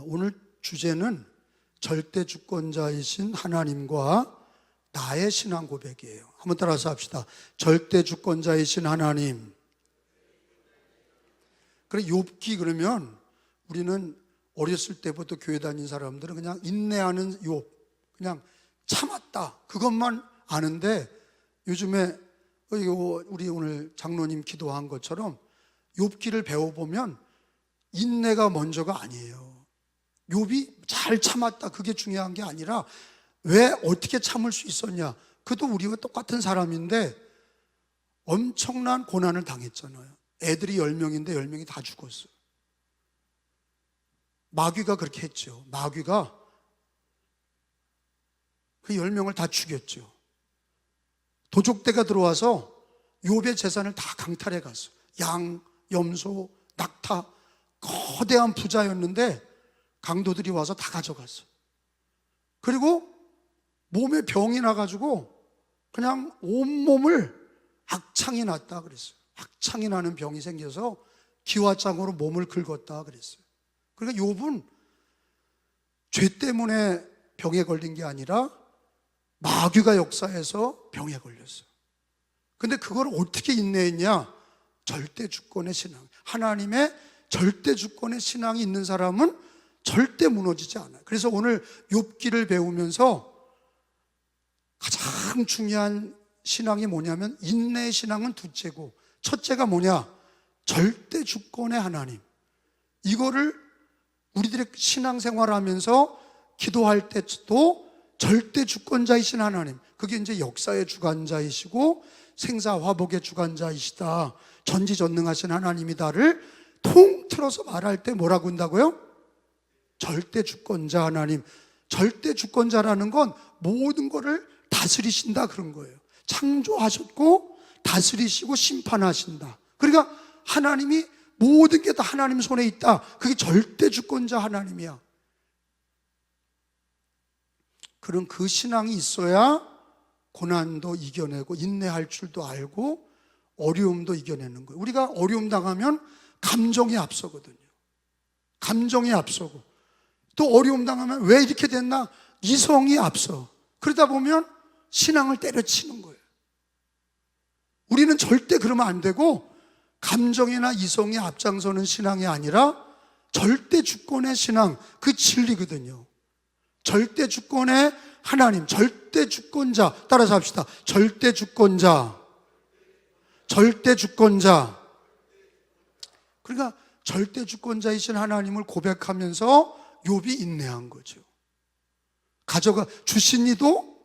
오늘 주제는 절대 주권자이신 하나님과 나의 신앙 고백이에요. 한번 따라서 합시다. 절대 주권자이신 하나님. 그래, 욥기 그러면 우리는 어렸을 때부터 교회 다닌 사람들은 그냥 인내하는 욥, 그냥 참았다, 그것만 아는데, 요즘에 우리 오늘 장로님 기도한 것처럼 욥기를 배워보면 인내가 먼저가 아니에요. 욥이 잘 참았다, 그게 중요한 게 아니라 왜 어떻게 참을 수 있었냐. 그도 우리와 똑같은 사람인데 엄청난 고난을 당했잖아요. 애들이 10명인데 10명이 다 죽었어요. 마귀가 그렇게 했죠. 마귀가 그 10명을 다 죽였죠. 도적대가 들어와서 욥의 재산을 다 강탈해 갔어요. 양, 염소, 낙타, 거대한 부자였는데 강도들이 와서 다 가져갔어요. 그리고 몸에 병이 나가지고 그냥 온몸을 악창이 났다 그랬어요. 악창이 나는 병이 생겨서 기와장으로 몸을 긁었다 그랬어요. 그러니까 욥은 죄 때문에 병에 걸린 게 아니라 마귀가 역사해서 병에 걸렸어요. 근데 그걸 어떻게 인내했냐? 절대 주권의 신앙. 하나님의 절대 주권의 신앙이 있는 사람은 절대 무너지지 않아요. 그래서 오늘 욥기를 배우면서 가장 중요한 신앙이 뭐냐면, 인내의 신앙은 둘째고 첫째가 뭐냐? 절대 주권의 하나님. 이거를 우리들의 신앙생활을 하면서 기도할 때도 절대 주권자이신 하나님, 그게 이제 역사의 주관자이시고 생사화복의 주관자이시다, 전지전능하신 하나님이다를 통틀어서 말할 때 뭐라고 한다고요? 절대 주권자 하나님. 절대 주권자라는 건 모든 것을 다스리신다 그런 거예요. 창조하셨고 다스리시고 심판하신다. 그러니까 하나님이 모든 게 다 하나님 손에 있다. 그게 절대 주권자 하나님이야. 그런 그 신앙이 있어야 고난도 이겨내고 인내할 줄도 알고 어려움도 이겨내는 거예요. 우리가 어려움 당하면 감정이 앞서거든요. 감정이 앞서고, 또 어려움 당하면 왜 이렇게 됐나? 이성이 앞서. 그러다 보면 신앙을 때려치는 거예요. 우리는 절대 그러면 안 되고, 감정이나 이성이 앞장서는 신앙이 아니라 절대 주권의 신앙, 그 진리거든요. 절대 주권의 하나님, 절대 주권자. 따라서 합시다. 절대 주권자. 절대 주권자. 그러니까 절대 주권자이신 하나님을 고백하면서 욥이 인내한 거죠. 가져가 주신 이도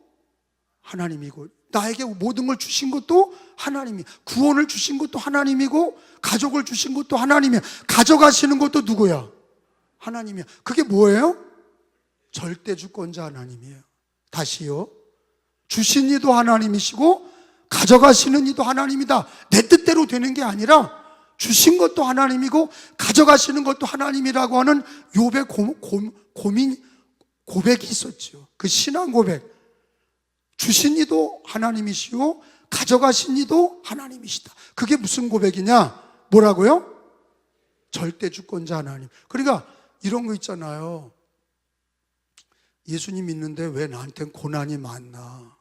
하나님이고, 나에게 모든 걸 주신 것도 하나님이, 구원을 주신 것도 하나님이고, 가족을 주신 것도 하나님이야. 가져가시는 것도 누구야? 하나님이야. 그게 뭐예요? 절대 주권자 하나님이에요. 다시요. 주신 이도 하나님이시고 가져가시는 이도 하나님이다. 내 뜻대로 되는 게 아니라 주신 것도 하나님이고 가져가시는 것도 하나님이라고 하는 욥의 고백이 있었죠. 그 신앙 고백. 주신 이도 하나님이시고 가져가신 이도 하나님이시다. 그게 무슨 고백이냐? 뭐라고요? 절대 주권자 하나님. 그러니까 이런 거 있잖아요. 예수님 믿는데 왜 나한테는 고난이 많나?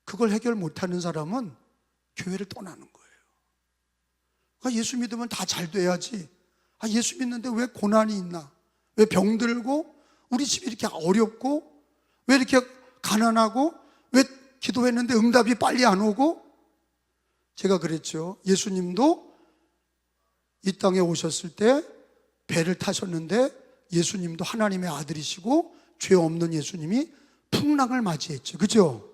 그걸 해결 못하는 사람은 교회를 떠나는 거예요. 예수 믿으면 다 잘 돼야지. 예수 믿는데 왜 고난이 있나? 왜 병들고, 우리 집이 이렇게 어렵고, 왜 이렇게 가난하고, 왜 기도했는데 응답이 빨리 안 오고? 제가 그랬죠. 예수님도 이 땅에 오셨을 때 배를 타셨는데 예수님도 하나님의 아들이시고 죄 없는 예수님이 풍랑을 맞이했죠. 그죠?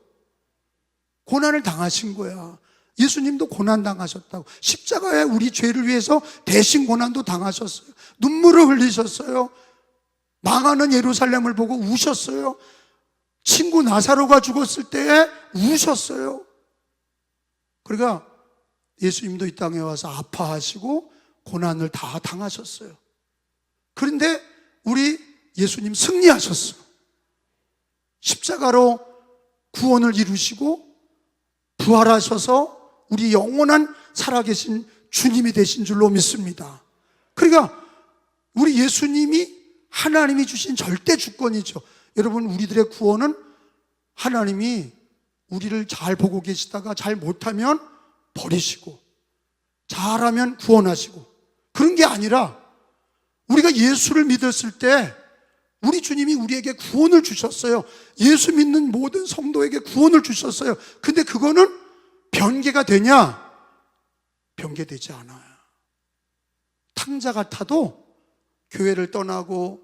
고난을 당하신 거야. 예수님도 고난 당하셨다고. 십자가에 우리 죄를 위해서 대신 고난도 당하셨어요. 눈물을 흘리셨어요. 망하는 예루살렘을 보고 우셨어요. 친구 나사로가 죽었을 때에 우셨어요. 그러니까 예수님도 이 땅에 와서 아파하시고 고난을 다 당하셨어요. 그런데 우리 예수님 승리하셨어. 십자가로 구원을 이루시고 부활하셔서 우리 영원한 살아계신 주님이 되신 줄로 믿습니다. 그러니까 우리 예수님이 하나님이 주신 절대 주권이죠. 여러분, 우리들의 구원은 하나님이 우리를 잘 보고 계시다가 잘 못하면 버리시고 잘하면 구원하시고 그런 게 아니라 우리가 예수를 믿었을 때 우리 주님이 우리에게 구원을 주셨어요. 예수 믿는 모든 성도에게 구원을 주셨어요. 근데 그거는 변개가 되냐? 변개되지 않아요. 탕자 같아도 교회를 떠나고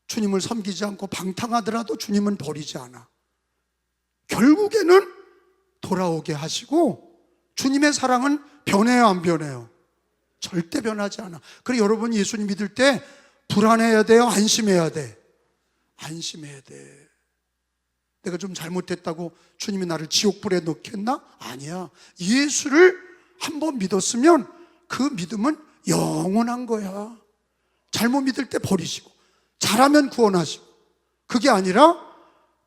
주님을 섬기지 않고 방탕하더라도 주님은 버리지 않아. 결국에는 돌아오게 하시고 주님의 사랑은 변해요, 안 변해요? 절대 변하지 않아. 그래, 여러분 예수님 믿을 때 불안해야 돼요? 안심해야 돼? 안심해야 돼. 내가 좀 잘못했다고 주님이 나를 지옥불에 넣겠나? 아니야. 예수를 한번 믿었으면 그 믿음은 영원한 거야. 잘못 믿을 때 버리시고 잘하면 구원하시고, 그게 아니라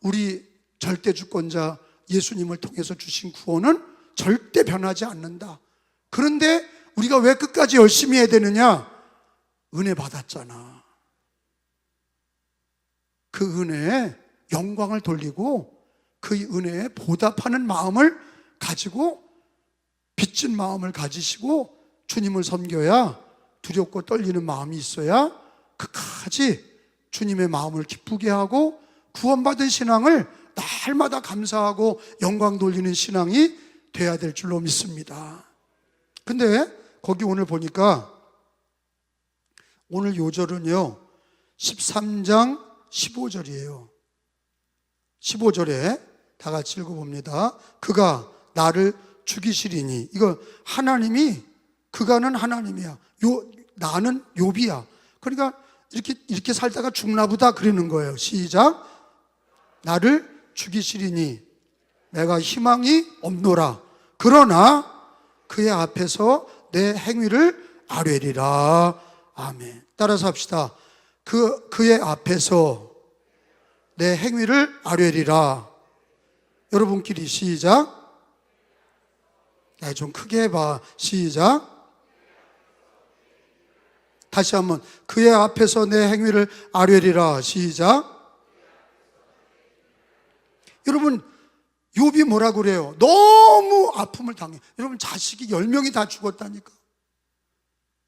우리 절대주권자 예수님을 통해서 주신 구원은 절대 변하지 않는다. 그런데 우리가 왜 끝까지 열심히 해야 되느냐? 은혜 받았잖아. 그 은혜에 영광을 돌리고 그 은혜에 보답하는 마음을 가지고, 빚진 마음을 가지시고 주님을 섬겨야, 두렵고 떨리는 마음이 있어야 끝까지 주님의 마음을 기쁘게 하고 구원받은 신앙을 날마다 감사하고 영광 돌리는 신앙이 돼야 될 줄로 믿습니다. 근데 거기 오늘 보니까 오늘 요절은요 13장 15절이에요 15절에 다 같이 읽어봅니다. 그가 나를 죽이시리니, 이거 하나님이, 그가는 하나님이야, 나는 욥이야. 그러니까 이렇게 살다가 죽나 보다 그러는 거예요. 시작. 나를 죽이시리니 내가 희망이 없노라. 그러나 그의 앞에서 내 행위를 아뢰리라. 아멘. 따라서 합시다. 그의 앞에서 내 행위를 아뢰리라. 여러분끼리 시작. 좀 크게 해봐. 시작. 다시 한번. 그의 앞에서 내 행위를 아뢰리라. 시작. 여러분, 욥이 뭐라고 그래요? 너무 아픔을 당해. 여러분, 자식이 10명이 다 죽었다니까.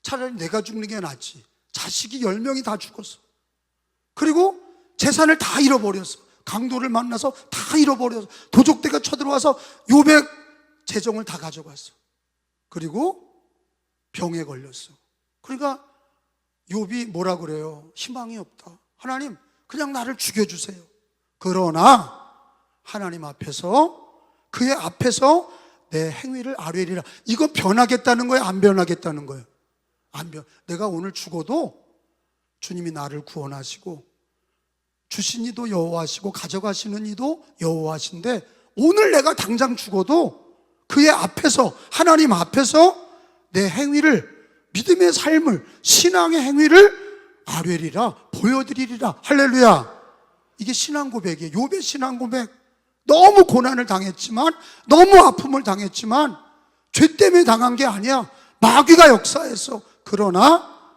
차라리 내가 죽는 게 낫지. 자식이 10명이 다 죽었어. 그리고 재산을 다 잃어버렸어. 강도를 만나서 다 잃어버렸어. 도적대가 쳐들어와서 욥의 재정을 다 가져갔어. 그리고 병에 걸렸어. 그러니까 욥이 뭐라 그래요? 희망이 없다. 하나님, 그냥 나를 죽여주세요. 그러나 하나님 앞에서, 그의 앞에서 내 행위를 아뢰리라. 이거 변하겠다는 거예요? 안 변하겠다는 거예요? 내가 오늘 죽어도 주님이 나를 구원하시고 주신 이도 여호와시고 가져가시는 이도 여호와신데, 오늘 내가 당장 죽어도 그의 앞에서, 하나님 앞에서 내 행위를, 믿음의 삶을, 신앙의 행위를 아뢰리라, 보여드리리라. 할렐루야. 이게 신앙 고백이에요. 욥의 신앙 고백. 너무 고난을 당했지만, 너무 아픔을 당했지만 죄 때문에 당한 게 아니야. 마귀가 역사했어. 그러나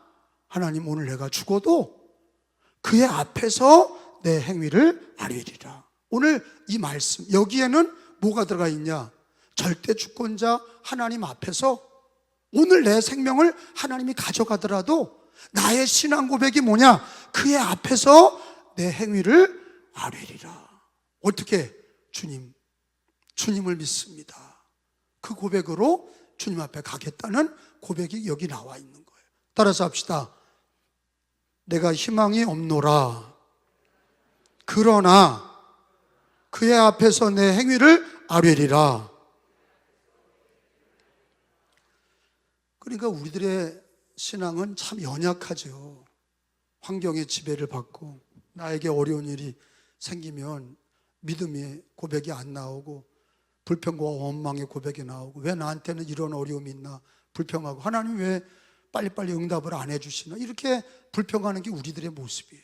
하나님, 오늘 내가 죽어도 그의 앞에서 내 행위를 아뢰리라. 오늘 이 말씀, 여기에는 뭐가 들어가 있냐? 절대 주권자 하나님 앞에서 오늘 내 생명을 하나님이 가져가더라도 나의 신앙 고백이 뭐냐? 그의 앞에서 내 행위를 아뢰리라. 어떻게? 주님을 믿습니다. 그 고백으로 주님 앞에 가겠다는 고백이 여기 나와 있는 거예요. 따라서 합시다. 내가 희망이 없노라. 그러나 그의 앞에서 내 행위를 아뢰리라. 그러니까 우리들의 신앙은 참 연약하죠. 환경의 지배를 받고 나에게 어려운 일이 생기면 믿음의 고백이 안 나오고 불평과 원망의 고백이 나오고, 왜 나한테는 이런 어려움이 있나 불평하고, 하나님 왜 빨리빨리 응답을 안 해주시나, 이렇게 불평하는 게 우리들의 모습이에요.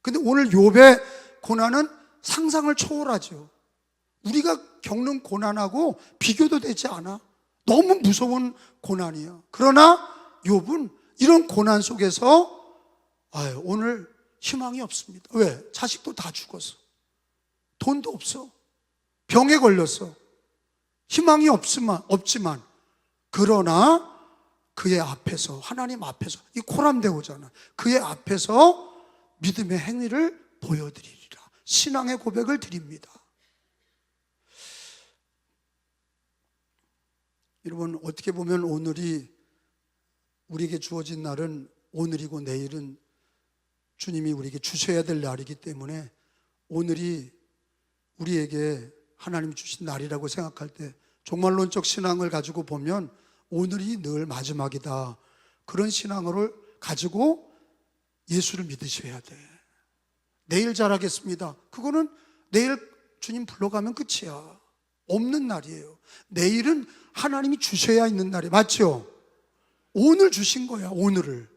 근데 오늘 욥의 고난은 상상을 초월하죠. 우리가 겪는 고난하고 비교도 되지 않아. 너무 무서운 고난이야. 그러나 욥은 이런 고난 속에서 아유, 오늘 희망이 없습니다. 왜? 자식도 다 죽었어. 돈도 없어. 병에 걸렸어. 희망이 없지만 그러나 그의 앞에서, 하나님 앞에서, 이 코람데오잖아. 그의 앞에서 믿음의 행위를 보여드리리라. 신앙의 고백을 드립니다. 여러분, 어떻게 보면 오늘이 우리에게 주어진 날은 오늘이고 내일은 주님이 우리에게 주셔야 될 날이기 때문에 오늘이 우리에게 하나님이 주신 날이라고 생각할 때 종말론적 신앙을 가지고 보면 오늘이 늘 마지막이다. 그런 신앙을 가지고 예수를 믿으셔야 돼. 내일 잘하겠습니다. 그거는 내일 주님 불러가면 끝이야. 없는 날이에요. 내일은 하나님이 주셔야 있는 날이에요. 맞죠? 오늘 주신 거야, 오늘을.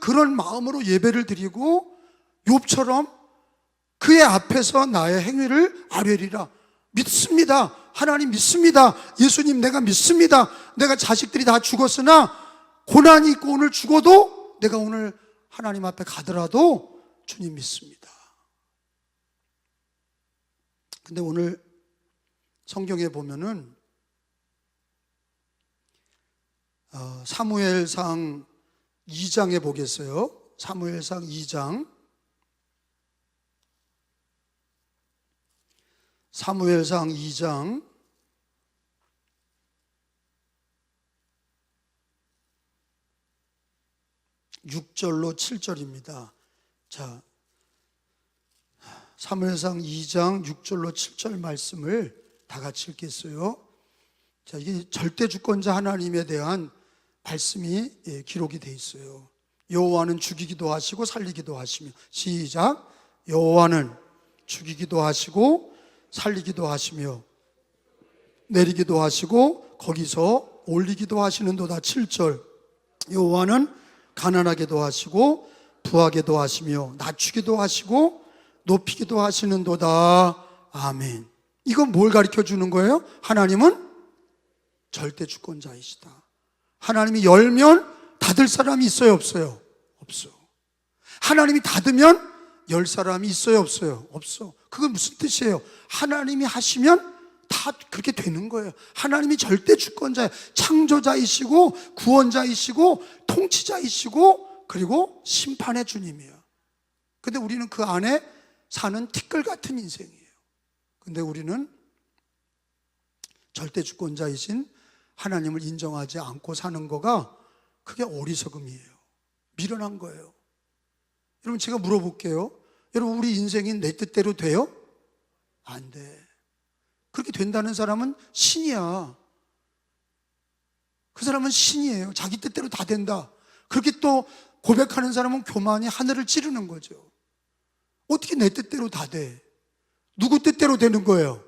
그런 마음으로 예배를 드리고 욥처럼 그의 앞에서 나의 행위를 아뢰리라. 믿습니다. 하나님 믿습니다. 예수님 내가 믿습니다. 내가 자식들이 다 죽었으나 고난이 있고 오늘 죽어도 내가 오늘 하나님 앞에 가더라도 주님 믿습니다. 근데 오늘 성경에 보면은 사무엘상 2장에 보겠어요. 사무엘상 2장. 사무엘상 2장 6절로 7절입니다. 자, 사무엘상 2장 6절로 7절 말씀을 다 같이 읽겠어요. 자, 이게 절대 주권자 하나님에 대한 말씀이 기록이 되어 있어요. 여호와는 죽이기도 하시고 살리기도 하시며, 시작. 여호와는 죽이기도 하시고 살리기도 하시며 내리기도 하시고 거기서 올리기도 하시는도다. 7절. 여호와는 가난하게도 하시고 부하게도 하시며 낮추기도 하시고 높이기도 하시는도다. 아멘. 이건 뭘 가르쳐 주는 거예요? 하나님은 절대 주권자이시다. 하나님이 열면 닫을 사람이 있어요, 없어요? 없어. 하나님이 닫으면 열 사람이 있어요, 없어요? 없어. 그건 무슨 뜻이에요? 하나님이 하시면 다 그렇게 되는 거예요. 하나님이 절대 주권자예요. 창조자이시고 구원자이시고 통치자이시고 그리고 심판의 주님이에요. 근데 우리는 그 안에 사는 티끌 같은 인생이에요. 근데 우리는 절대 주권자이신 하나님을 인정하지 않고 사는 거가 그게 어리석음이에요. 미련한 거예요. 여러분, 제가 물어볼게요. 여러분, 우리 인생이 내 뜻대로 돼요? 안 돼. 그렇게 된다는 사람은 신이야. 그 사람은 신이에요. 자기 뜻대로 다 된다. 그렇게 또 고백하는 사람은 교만이 하늘을 찌르는 거죠. 어떻게 내 뜻대로 다 돼? 누구 뜻대로 되는 거예요?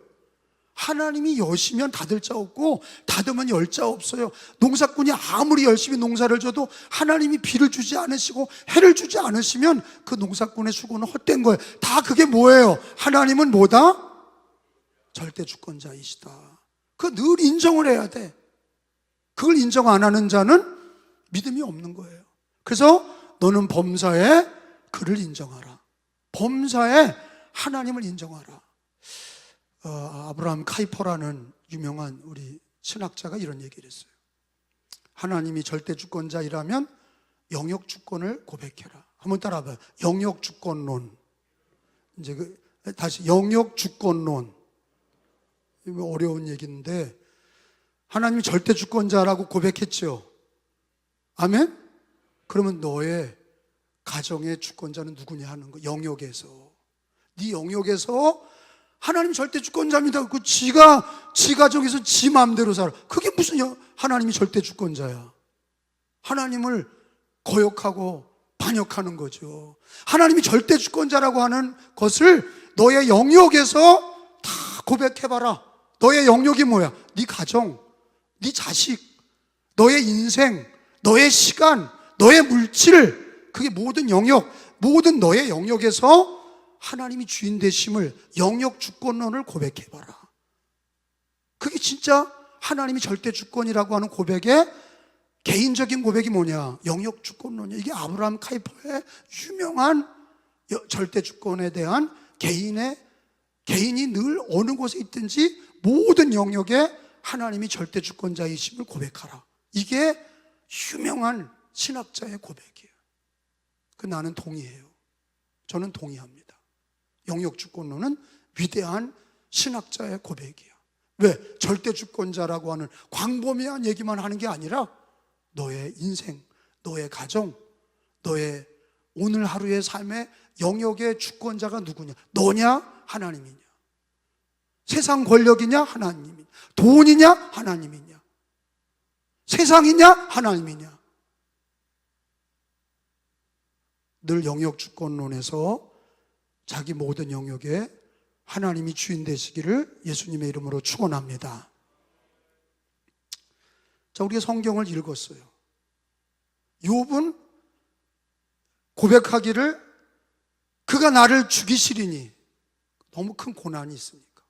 하나님이 여시면 닫을 자 없고 닫으면 열 자 없어요. 농사꾼이 아무리 열심히 농사를 져도 하나님이 비를 주지 않으시고 해를 주지 않으시면 그 농사꾼의 수고는 헛된 거예요. 다 그게 뭐예요? 하나님은 뭐다? 절대 주권자이시다. 그거 늘 인정을 해야 돼. 그걸 인정 안 하는 자는 믿음이 없는 거예요. 그래서 너는 범사에 그를 인정하라. 범사에 하나님을 인정하라. 아브라함 카이퍼라는 유명한 우리 신학자가 이런 얘기를 했어요. 하나님이 절대 주권자이라면 영역 주권을 고백해라. 한번 따라봐요. 영역 주권론. 이제 다시 영역 주권론. 이거 어려운 얘기인데 하나님이 절대 주권자라고 고백했죠. 아멘? 그러면 너의 가정의 주권자는 누구냐 하는 거. 영역에서. 네 영역에서 하나님 절대 주권자입니다. 그 지 가정에서 지 마음대로 살아. 그게 무슨 하나님이 절대 주권자야. 하나님을 거역하고 반역하는 거죠. 하나님이 절대 주권자라고 하는 것을 너의 영역에서 다 고백해봐라. 너의 영역이 뭐야? 네 가정, 네 자식, 너의 인생, 너의 시간, 너의 물질, 그게 모든 영역, 모든 너의 영역에서 하나님이 주인 되심을, 영역 주권론을 고백해봐라. 그게 진짜 하나님이 절대 주권이라고 하는 고백의 개인적인 고백이 뭐냐? 영역 주권론이야. 이게 아브라함 카이퍼의 유명한 절대 주권에 대한 개인이 늘 어느 곳에 있든지 모든 영역에 하나님이 절대 주권자이심을 고백하라. 이게 유명한 신학자의 고백이에요. 나는 동의해요. 저는 동의합니다. 영역 주권론은 위대한 신학자의 고백이에요. 왜? 절대 주권자라고 하는 광범위한 얘기만 하는 게 아니라 너의 인생, 너의 가정, 너의 오늘 하루의 삶의 영역의 주권자가 누구냐? 너냐? 하나님이냐? 세상 권력이냐? 하나님이냐? 돈이냐? 하나님이냐? 세상이냐? 하나님이냐? 늘 영역 주권론에서 자기 모든 영역에 하나님이 주인 되시기를 예수님의 이름으로 축원합니다. 자, 우리가 성경을 읽었어요. 욥은 고백하기를 그가 나를 죽이시리니, 너무 큰 고난이 있으니까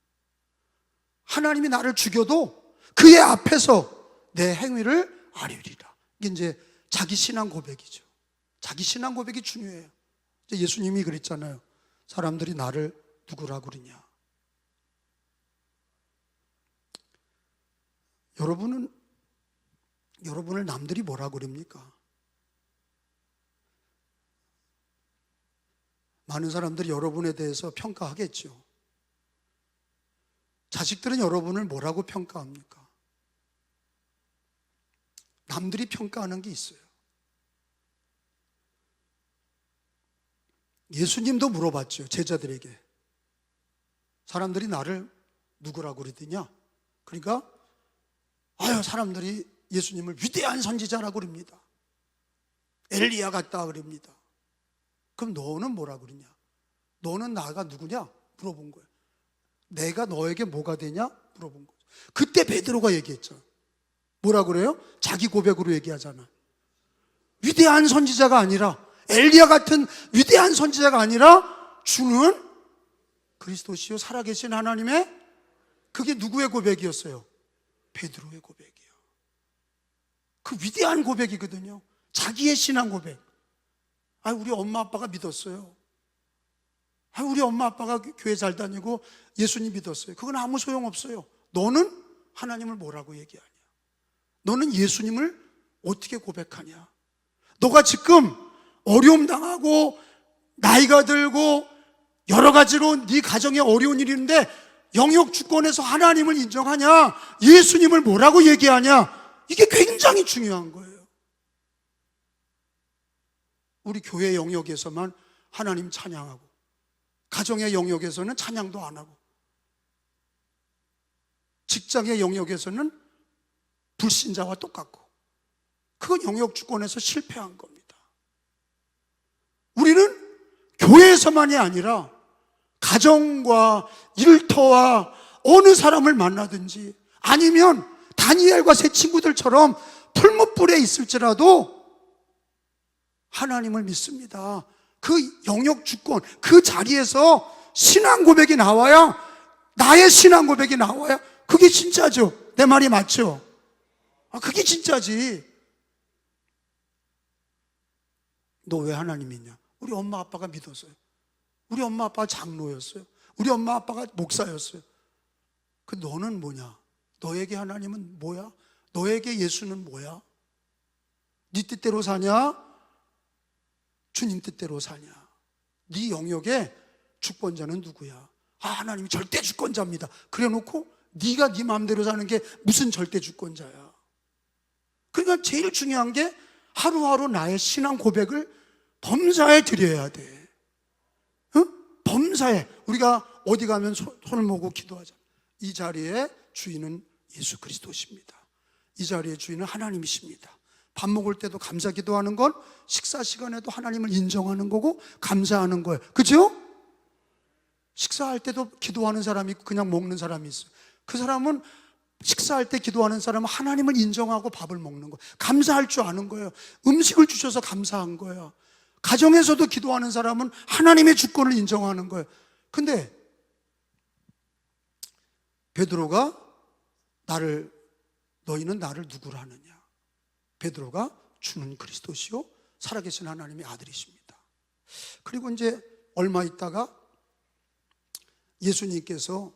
하나님이 나를 죽여도 그의 앞에서 내 행위를 아뢰리라. 이게 이제 자기 신앙 고백이죠. 자기 신앙 고백이 중요해요. 예수님이 그랬잖아요. 사람들이 나를 누구라고 그러냐? 여러분을 남들이 뭐라고 그럽니까? 많은 사람들이 여러분에 대해서 평가하겠죠. 자식들은 여러분을 뭐라고 평가합니까? 남들이 평가하는 게 있어요. 예수님도 물어봤죠. 제자들에게. 사람들이 나를 누구라고 그러더냐? 그러니까 사람들이 예수님을 위대한 선지자라고 그럽니다. 엘리야 같다 그럽니다. 그럼 너는 뭐라 그러냐? 너는 나가 누구냐? 물어본 거예요. 내가 너에게 뭐가 되냐? 물어본 거예요. 그때 베드로가 얘기했죠. 뭐라 그래요? 자기 고백으로 얘기하잖아. 위대한 선지자가 아니라, 엘리야 같은 위대한 선지자가 아니라 주는 그리스도시요 살아계신 하나님의, 그게 누구의 고백이었어요? 베드로의 고백이에요. 그 위대한 고백이거든요. 자기의 신앙 고백. 우리 엄마 아빠가 믿었어요. 우리 엄마 아빠가 교회 잘 다니고 예수님 믿었어요. 그건 아무 소용없어요. 너는 하나님을 뭐라고 얘기하냐? 너는 예수님을 어떻게 고백하냐? 너가 지금 어려움 당하고 나이가 들고 여러 가지로 네 가정에 어려운 일이 있는데 영역 주권에서 하나님을 인정하냐? 예수님을 뭐라고 얘기하냐? 이게 굉장히 중요한 거예요. 우리 교회 영역에서만 하나님 찬양하고 가정의 영역에서는 찬양도 안 하고 직장의 영역에서는 불신자와 똑같고, 그건 영역 주권에서 실패한 겁니다. 우리는 교회에서만이 아니라 가정과 일터와 어느 사람을 만나든지, 아니면 다니엘과 세 친구들처럼 풀무불에 있을지라도 하나님을 믿습니다. 그 영역 주권, 그 자리에서 신앙 고백이 나와야, 나의 신앙 고백이 나와야 그게 진짜죠. 내 말이 맞죠? 그게 진짜지. 너 왜 하나님 믿냐? 우리 엄마 아빠가 믿었어요. 우리 엄마 아빠가 장로였어요. 우리 엄마 아빠가 목사였어요. 그 너는 뭐냐? 너에게 하나님은 뭐야? 너에게 예수는 뭐야? 네 뜻대로 사냐? 주님 뜻대로 사냐? 네 영역의 주권자는 누구야? 하나님이 절대 주권자입니다. 그래놓고 네가 네 마음대로 사는 게 무슨 절대 주권자야? 그러니까 제일 중요한 게 하루하루 나의 신앙 고백을 범사에 드려야 돼. 범사에. 우리가 어디 가면 손을 모으고 기도하잖아. 이 자리의 주인은 예수 그리스도십니다. 이 자리의 주인은 하나님이십니다. 밥 먹을 때도 감사 기도하는 건 식사 시간에도 하나님을 인정하는 거고 감사하는 거예요. 그죠? 식사할 때도 기도하는 사람이 있고 그냥 먹는 사람이 있어요. 그 사람은 식사할 때 기도하는 사람은 하나님을 인정하고 밥을 먹는 거예요. 감사할 줄 아는 거예요. 음식을 주셔서 감사한 거예요. 가정에서도 기도하는 사람은 하나님의 주권을 인정하는 거예요. 근데 베드로가 너희는 나를 누구라 하느냐? 베드로가 주는 그리스도시요 살아계신 하나님의 아들이십니다. 그리고 이제 얼마 있다가 예수님께서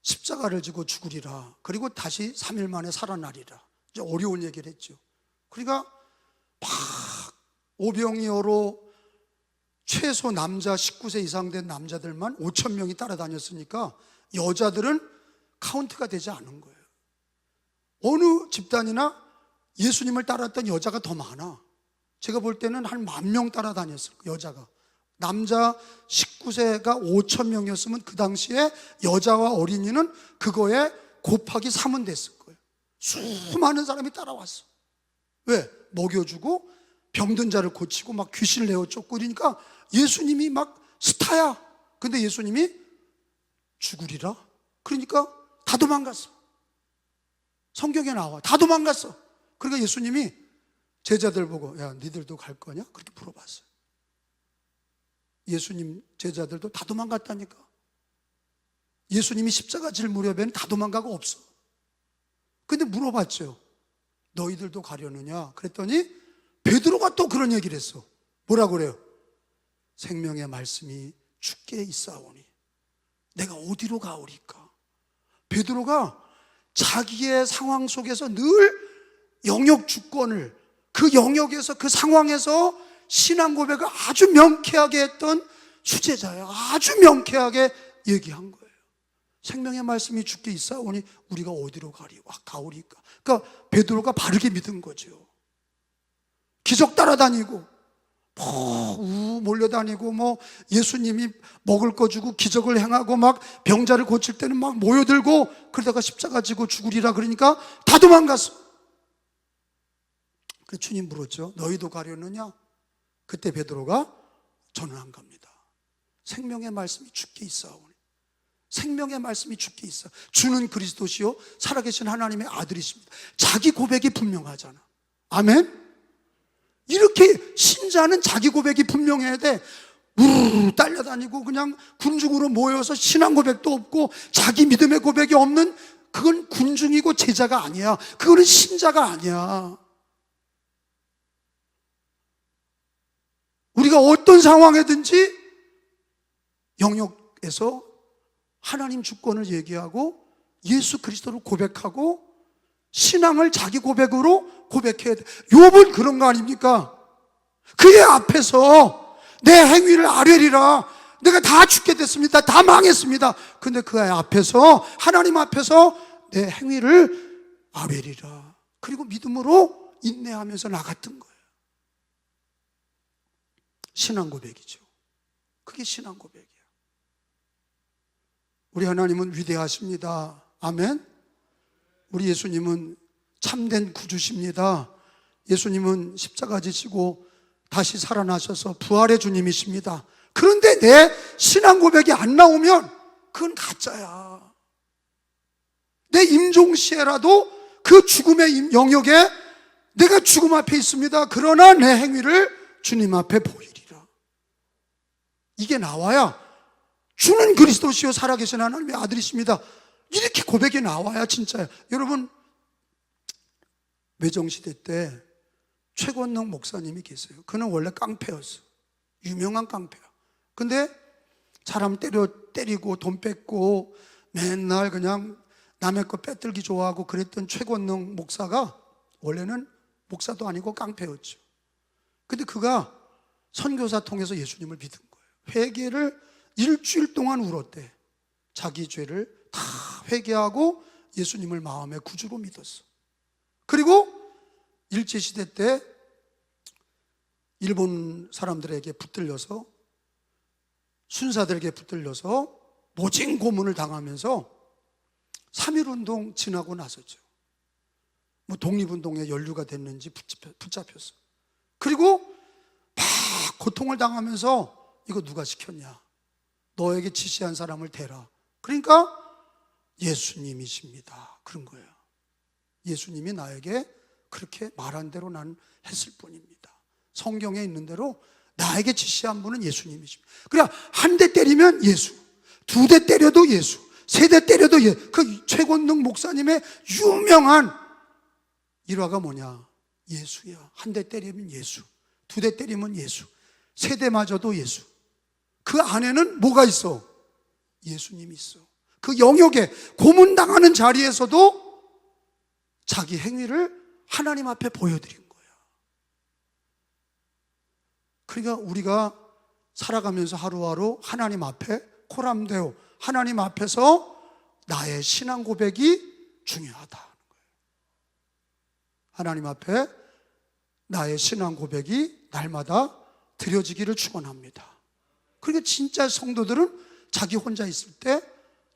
십자가를 지고 죽으리라, 그리고 다시 3일 만에 살아나리라, 이제 어려운 얘기를 했죠. 그러니까 막 오병이어로 최소 남자 19세 이상 된 남자들만 5천 명이 따라다녔으니까 여자들은 카운트가 되지 않은 거예요. 어느 집단이나 예수님을 따랐던 여자가 더 많아. 제가 볼 때는 한 10,000명 따라다녔을 거예요, 여자가. 남자 19세가 5천 명이었으면 그 당시에 여자와 어린이는 그거에 곱하기 3은 됐을 거예요. 수많은 사람이 따라왔어. 왜? 먹여주고 병든 자를 고치고 막 귀신을 내어 쫓고 이러니까 예수님이 막 스타야. 근데 예수님이 죽으리라. 그러니까 다 도망갔어. 성경에 나와. 다 도망갔어. 그러니까 예수님이 제자들 보고, 야, 니들도 갈 거냐? 그렇게 물어봤어요. 예수님 제자들도 다 도망갔다니까. 예수님이 십자가 질 무렵에는 다 도망가고 없어. 근데 물어봤죠. 너희들도 가려느냐? 그랬더니 베드로가 또 그런 얘기를 했어. 뭐라고 그래요? 생명의 말씀이 주께 있사오니 내가 어디로 가오리까? 베드로가 자기의 상황 속에서 늘 영역 주권을, 그 영역에서, 그 상황에서 신앙 고백을 아주 명쾌하게 했던 수제자예요. 아주 명쾌하게 얘기한 거예요. 생명의 말씀이 주께 있사오니 우리가 어디로 가오리까? 그러니까 베드로가 바르게 믿은 거죠. 기적 따라다니고 몰려다니고 예수님이 먹을 거 주고 기적을 행하고 막 병자를 고칠 때는 막 모여들고 그러다가 십자가 지고 죽으리라 그러니까 다 도망갔어. 그래서 주님 물었죠. 너희도 가려느냐? 그때 베드로가 저는 안 갑니다. 생명의 말씀이 주께 있사오니 생명의 말씀이 주께 있어. 주는 그리스도시요 살아계신 하나님의 아들이십니다. 자기 고백이 분명하잖아. 아멘? 이렇게 신자는 자기 고백이 분명해야 돼. 우르르 딸려다니고 그냥 군중으로 모여서 신앙 고백도 없고 자기 믿음의 고백이 없는, 그건 군중이고 제자가 아니야. 그거는 신자가 아니야. 우리가 어떤 상황에든지 영역에서 하나님 주권을 얘기하고 예수 그리스도를 고백하고 신앙을 자기 고백으로 고백해야 돼. 욥은 그런 거 아닙니까? 그의 앞에서 내 행위를 아뢰리라. 내가 다 죽게 됐습니다. 다 망했습니다. 근데 그의 앞에서, 하나님 앞에서 내 행위를 아뢰리라. 그리고 믿음으로 인내하면서 나갔던 거예요. 신앙 고백이죠. 그게 신앙 고백이야. 우리 하나님은 위대하십니다. 아멘. 우리 예수님은 참된 구주십니다. 예수님은 십자가 지시고 다시 살아나셔서 부활의 주님이십니다. 그런데 내 신앙 고백이 안 나오면 그건 가짜야. 내 임종시에라도 그 죽음의 영역에 내가 죽음 앞에 있습니다. 그러나 내 행위를 주님 앞에 보이리라. 이게 나와야 주는 그리스도시요 살아계신 하나님의 아들이십니다. 이렇게 고백이 나와야 진짜예요. 여러분, 외정시대 때 최권능 목사님이 계세요. 그는 원래 깡패였어. 유명한 깡패야. 근데 사람 때리고 돈 뺏고 맨날 그냥 남의 거 빼들기 좋아하고 그랬던 최권능 목사가 원래는 목사도 아니고 깡패였죠. 근데 그가 선교사 통해서 예수님을 믿은 거예요. 회개를 일주일 동안 울었대. 자기 죄를 다 회개하고 예수님을 마음의 구주로 믿었어. 그리고 일제시대 때 일본 사람들에게 붙들려서, 순사들에게 붙들려서 모진 고문을 당하면서 3.1운동 지나고 나서죠. 독립운동에 연루가 됐는지 붙잡혔어. 그리고 막 고통을 당하면서 이거 누가 시켰냐? 너에게 지시한 사람을 대라. 그러니까 예수님이십니다. 그런 거예요. 예수님이 나에게 그렇게 말한 대로 난 했을 뿐입니다. 성경에 있는 대로 나에게 지시한 분은 예수님이십니다. 그래, 한 대 때리면 예수, 2대 때려도 예수, 3대 때려도 예수. 그 최권능 목사님의 유명한 일화가 뭐냐? 예수야. 한 대 때리면 예수, 두 대 때리면 예수, 세 대 맞아도 예수. 그 안에는 뭐가 있어? 예수님이 있어. 그 영역에 고문당하는 자리에서도 자기 행위를 하나님 앞에 보여드린 거야. 그러니까 우리가 살아가면서 하루하루 하나님 앞에 코람데오, 하나님 앞에서 나의 신앙 고백이 중요하다는 거예요. 하나님 앞에 나의 신앙 고백이 날마다 드려지기를 축원합니다. 그러니까 진짜 성도들은 자기 혼자 있을 때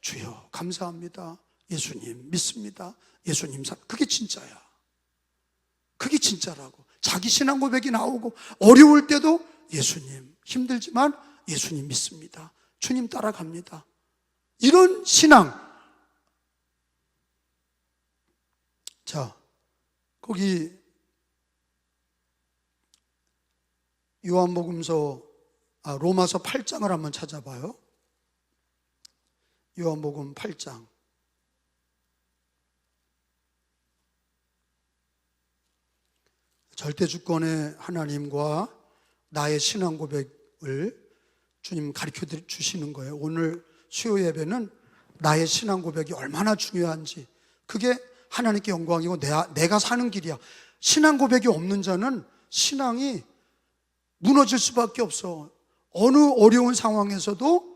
주여 감사합니다, 예수님 믿습니다, 예수님 그게 진짜야. 그게 진짜라고. 자기 신앙 고백이 나오고 어려울 때도 예수님, 힘들지만 예수님 믿습니다, 주님 따라갑니다. 이런 신앙. 자, 거기 요한복음서 로마서 8장을 한번 찾아봐요. 요한복음 8장. 절대주권의 하나님과 나의 신앙 고백을 주님 가르쳐 주시는 거예요. 오늘 수요 예배는 나의 신앙 고백이 얼마나 중요한지, 그게 하나님께 영광이고 내가 사는 길이야. 신앙 고백이 없는 자는 신앙이 무너질 수밖에 없어. 어느 어려운 상황에서도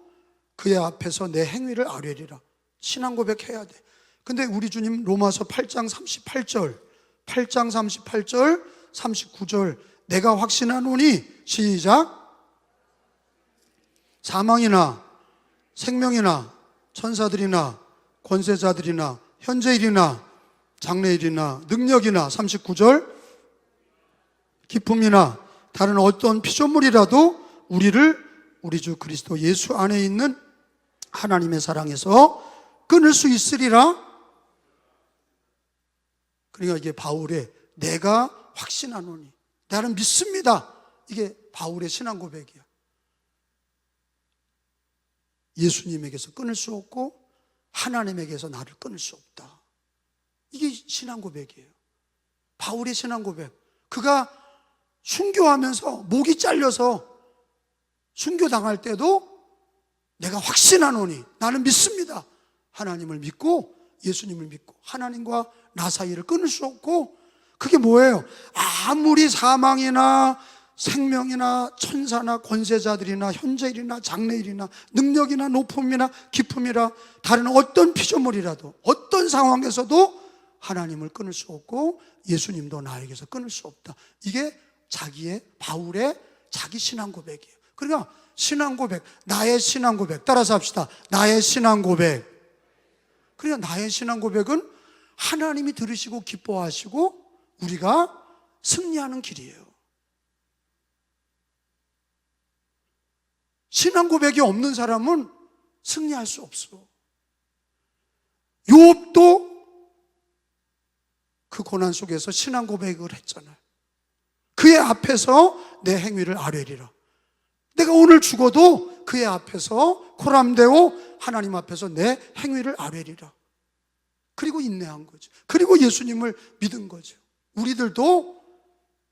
그의 앞에서 내 행위를 아뢰리라. 신앙 고백해야 돼. 근데 우리 주님 로마서 8장 38절 39절 내가 확신하노니, 시작, 사망이나 생명이나 천사들이나 권세자들이나 현재일이나 장래일이나 능력이나, 39절, 기쁨이나 다른 어떤 피조물이라도 우리 주 그리스도 예수 안에 있는 하나님의 사랑에서 끊을 수 있으리라. 그러니까 이게 바울의 내가 확신하노니, 나는 믿습니다, 이게 바울의 신앙 고백이야. 예수님에게서 끊을 수 없고 하나님에게서 나를 끊을 수 없다. 이게 신앙 고백이에요. 바울의 신앙 고백. 그가 순교하면서 목이 잘려서 순교당할 때도 내가 확신하노니, 나는 믿습니다, 하나님을 믿고 예수님을 믿고 하나님과 나 사이를 끊을 수 없고, 그게 뭐예요? 아무리 사망이나 생명이나 천사나 권세자들이나 현재일이나 장래일이나 능력이나 높음이나 기품이라 다른 어떤 피조물이라도 어떤 상황에서도 하나님을 끊을 수 없고 예수님도 나에게서 끊을 수 없다. 이게 바울의 자기 신앙 고백이에요. 그러니까 신앙 고백, 나의 신앙 고백, 따라서 합시다. 나의 신앙 고백. 그러니까 나의 신앙 고백은 하나님이 들으시고 기뻐하시고 우리가 승리하는 길이에요. 신앙 고백이 없는 사람은 승리할 수 없어. 욥도 그 고난 속에서 신앙 고백을 했잖아요. 그의 앞에서 내 행위를 아뢰리라. 내가 오늘 죽어도 그의 앞에서 코람데오 하나님 앞에서 내 행위를 아뢰리라. 그리고 인내한 거죠. 그리고 예수님을 믿은 거죠. 우리들도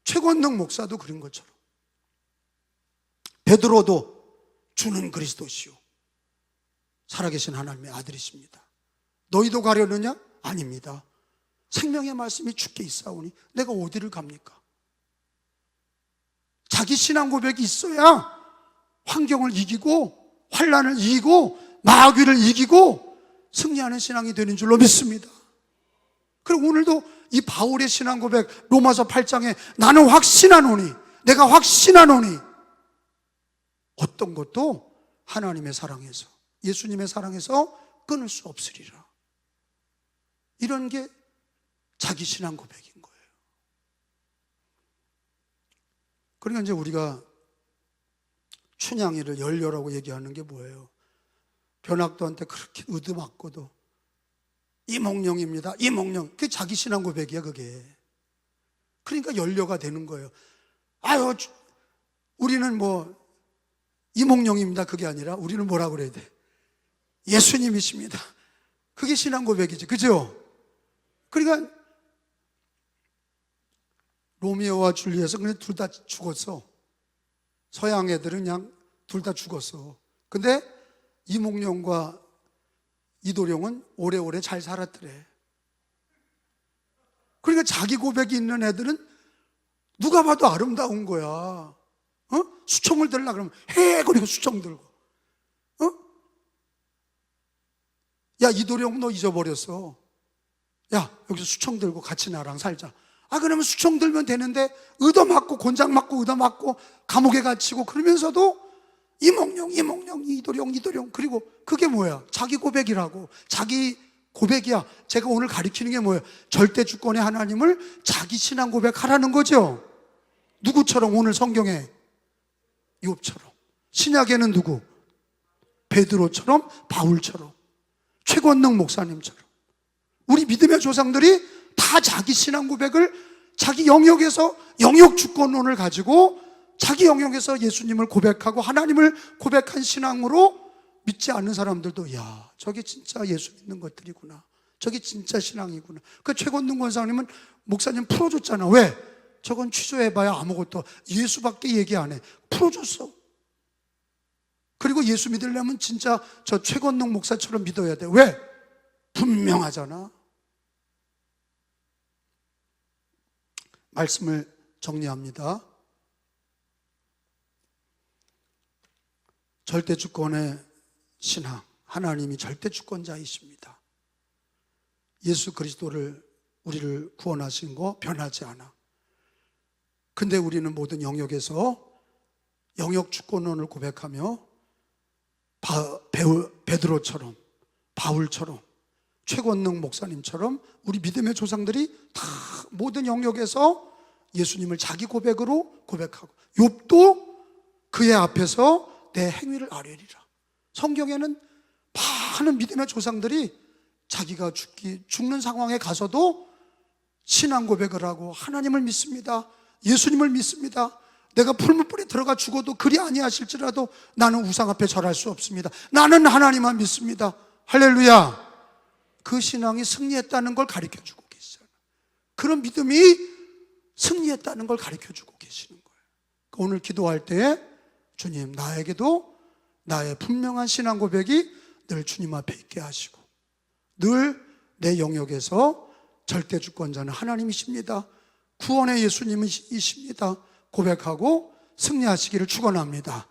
최권능 목사도 그런 것처럼, 베드로도 주는 그리스도시요 살아계신 하나님의 아들이십니다. 너희도 가려느냐? 아닙니다. 생명의 말씀이 주께 있사오니 내가 어디를 갑니까? 자기 신앙 고백이 있어야 환경을 이기고 환난을 이기고 마귀를 이기고 승리하는 신앙이 되는 줄로 믿습니다. 그리고 오늘도 이 바울의 신앙 고백 로마서 8장에 나는 확신하노니, 내가 확신하노니 어떤 것도 하나님의 사랑에서 예수님의 사랑에서 끊을 수 없으리라. 이런 게 자기 신앙 고백인 거예요. 그러니까 이제 우리가 춘향이를 열려라고 얘기하는 게 뭐예요? 변학도한테 그렇게 의드맞고도 이몽룡입니다, 이몽룡. 그게 자기 신앙 고백이야, 그게. 그러니까 연료가 되는 거예요. 아유, 우리는 뭐 이몽룡입니다, 그게 아니라 우리는 뭐라고 그래야 돼? 예수님이십니다. 그게 신앙 고백이지, 그죠? 그러니까 로미오와 줄리엣은 그냥 둘 다 죽었어. 서양 애들은 그냥 둘 다 죽었어. 근데 이몽룡과 이도령은 오래오래 잘 살았더래. 그러니까 자기 고백이 있는 애들은 누가 봐도 아름다운 거야. 수총을 들라 그러면 해 그리고 수총 들고. 야, 이도령 너 잊어버렸어. 야, 여기서 수총 들고 같이 나랑 살자. 그러면 수총 들면 되는데 얻어맞고 곤장 맞고 얻어맞고 감옥에 갇히고 그러면서도 이몽룡 이도령 그리고 그게 뭐야? 자기 고백이라고. 자기 고백이야. 제가 오늘 가리키는 게 뭐예요? 절대 주권의 하나님을 자기 신앙 고백하라는 거죠. 누구처럼? 오늘 성경에 욥처럼. 신약에는 누구? 베드로처럼, 바울처럼, 최권능 목사님처럼. 우리 믿음의 조상들이 다 자기 신앙 고백을 자기 영역에서 영역 주권론을 가지고 자기 영역에서 예수님을 고백하고 하나님을 고백한 신앙으로 믿지 않는 사람들도 야, 저게 진짜 예수 믿는 것들이구나. 저게 진짜 신앙이구나. 그 최권능 권사님은 목사님 풀어줬잖아. 왜? 저건 취소해봐야 아무것도 예수밖에 얘기 안 해. 풀어줬어. 그리고 예수 믿으려면 진짜 저 최권능 목사처럼 믿어야 돼. 왜? 분명하잖아. 말씀을 정리합니다. 절대주권의 신앙, 하나님이 절대주권자이십니다. 예수 그리스도를 우리를 구원하신 거 변하지 않아. 근데 우리는 모든 영역에서 영역 주권론을 고백하며 베드로처럼, 바울처럼, 최권능 목사님처럼 우리 믿음의 조상들이 다 모든 영역에서 예수님을 자기 고백으로 고백하고, 욥도 그의 앞에서 내 행위를 아뢰리라. 성경에는 많은 믿음의 조상들이 자기가 죽는 상황에 가서도 신앙 고백을 하고 하나님을 믿습니다. 예수님을 믿습니다. 내가 풀무불에 들어가 죽어도 그리 아니하실지라도 나는 우상 앞에 절할 수 없습니다. 나는 하나님만 믿습니다. 할렐루야. 그 신앙이 승리했다는 걸 가르쳐주고 계시잖아요. 그런 믿음이 승리했다는 걸 가르쳐주고 계시는 거예요. 오늘 기도할 때에 주님, 나에게도 나의 분명한 신앙 고백이 늘 주님 앞에 있게 하시고, 늘 내 영역에서 절대주권자는 하나님이십니다. 구원의 예수님이십니다. 고백하고 승리하시기를 축원합니다.